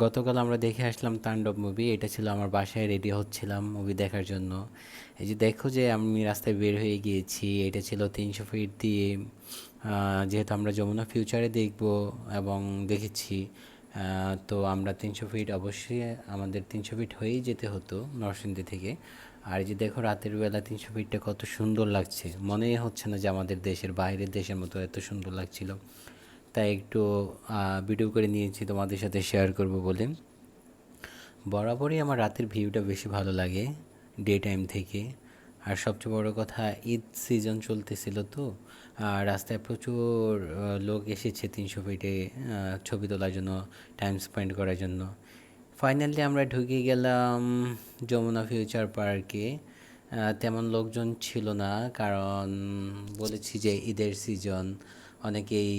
গতকাল আমরা দেখে আসলাম তাণ্ডব মুভি। এটা ছিল আমার বাসায় রেডি হচ্ছিলাম মুভি দেখার জন্য। এই যে দেখো যে আমি রাস্তায় বের হয়ে গিয়েছি। এটা ছিল 300 ফিট দিয়ে, যেহেতু আমরা যমুনা ফিউচারে দেখব এবং দেখেছি। তো আমরা 300 ফিট অবশ্যই, আমাদের 300 ফিট হয়েই যেতে হতো নরসিংদী থেকে। আর এই যে দেখো রাতের বেলা 300 ফিটটা কত সুন্দর লাগছে, মনেই হচ্ছে না যে আমাদের দেশের বাইরের দেশের মতো এত সুন্দর লাগছিল। তাই একটু ভিডিও করে নিয়েছি তোমাদের সাথে শেয়ার করব বলে। বরাবরই আমার রাতের ভিউটা বেশি ভালো লাগে ডে টাইম থেকে। আর সবচেয়ে বড় কথা, ঈদ সিজন চলতেছিল তো রাস্তায় প্রচুর লোক এসেছে 300 ফিটে ছবি তোলার জন্য, টাইম স্পেন্ড করার জন্য। ফাইনালি আমরা ঢুকে গেলাম যমুনা ফিউচার পার্কে। তেমন লোকজন ছিল না, কারণ বলেছি যে ঈদের সিজন। অনেকেই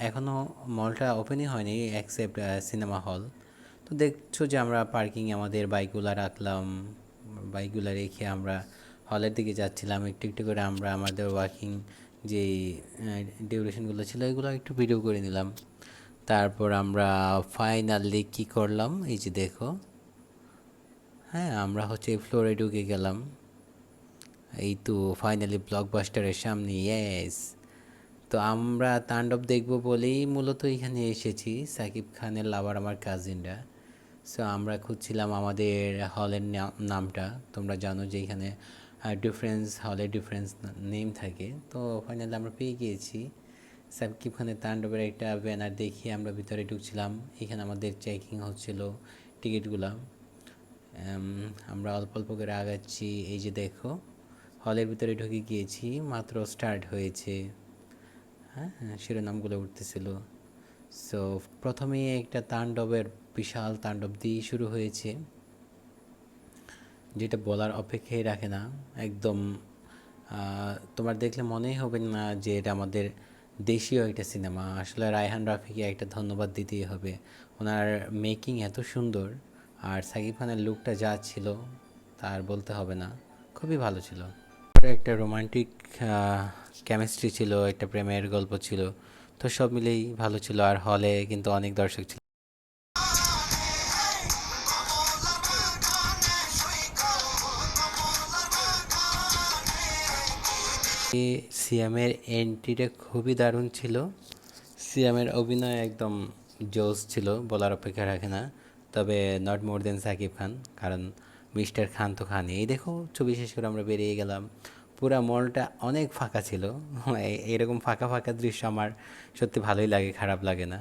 এখনও মলটা ওপেনই হয়নি অ্যাকসেপ্ট সিনেমা হল। তো দেখছো যে আমরা পার্কিংয়ে আমাদের বাইকগুলো রাখলাম। বাইকগুলো রেখে আমরা হলের দিকে যাচ্ছিলাম। একটু একটু করে আমরা আমাদের ওয়াকিং যেই ডিউরেশনগুলো ছিল এগুলো একটু ভিডিও করে নিলাম। তারপর আমরা ফাইনালি কী করলাম, এই যে দেখো। হ্যাঁ, আমরা হচ্ছে ফ্লোরে ঢুকে গেলাম। এই তো ফাইনালি ব্লকবাস্টারের সামনে, ইয়েস। তো আমরা তাণ্ডব দেখব বলেই মূলত এখানে এসেছি, সাকিব খানের লাভার আমার কাজিনরা। সো আমরা খুঁজছিলাম আমাদের হলের নামটা। তোমরা জানো যে এখানে ডিফারেন্স হলে ডিফারেন্স নেম থাকে। তো ফাইনালি আমরা পেয়ে গিয়েছি। সাকিব খানের তাণ্ডবের একটা ব্যানার দেখিয়ে আমরা ভিতরে ঢুকছিলাম। এখানে আমাদের চেকিং হচ্ছিল টিকিটগুলা। আমরা অল্প অল্প করে আগাচ্ছি। এই যে দেখো, হলের ভিতরে ঢুকে গিয়েছি, মাত্র স্টার্ট হয়েছে। হ্যাঁ হ্যাঁ, শিরোনামগুলো উঠতেছিল। সো প্রথমেই একটা তাণ্ডবের বিশাল তাণ্ডব দিয়ে শুরু হয়েছে, যেটা বলার অপেক্ষাই রাখে না। একদম তোমার দেখলে মনেই হবে না যে এটা আমাদের দেশীয় একটা সিনেমা। আসলে রায়হান রাফিকে একটা ধন্যবাদ দিতেই হবে, ওনার মেকিং এত সুন্দর। আর সাকিব খানের লুকটা যা ছিল তার বলতে হবে না, খুবই ভালো ছিল। একটা রোমান্টিক কেমিস্ট্রি ছিল, একটা প্রেমের গল্প ছিল। তো সব মিলেই ভালো ছিল। আর হলে কিন্তু অনেক দর্শক ছিল। সিয়ামের এন্ট্রিটা খুবই দারুণ ছিল। সিয়ামের অভিনয় একদম জোস ছিল, বলার অপেক্ষা রাখে না। তবে নট মোর দেন সাকিব খান, কারণ মিস্টার খান তো খান। এই দেখো ছবি শেষ করে আমরা বেরিয়ে গেলাম। পুরা মলটা অনেক ফাঁকা ছিল। এরকম ফাঁকা ফাঁকা দৃশ্য আমার সত্যি ভালোই লাগে, খারাপ লাগে না।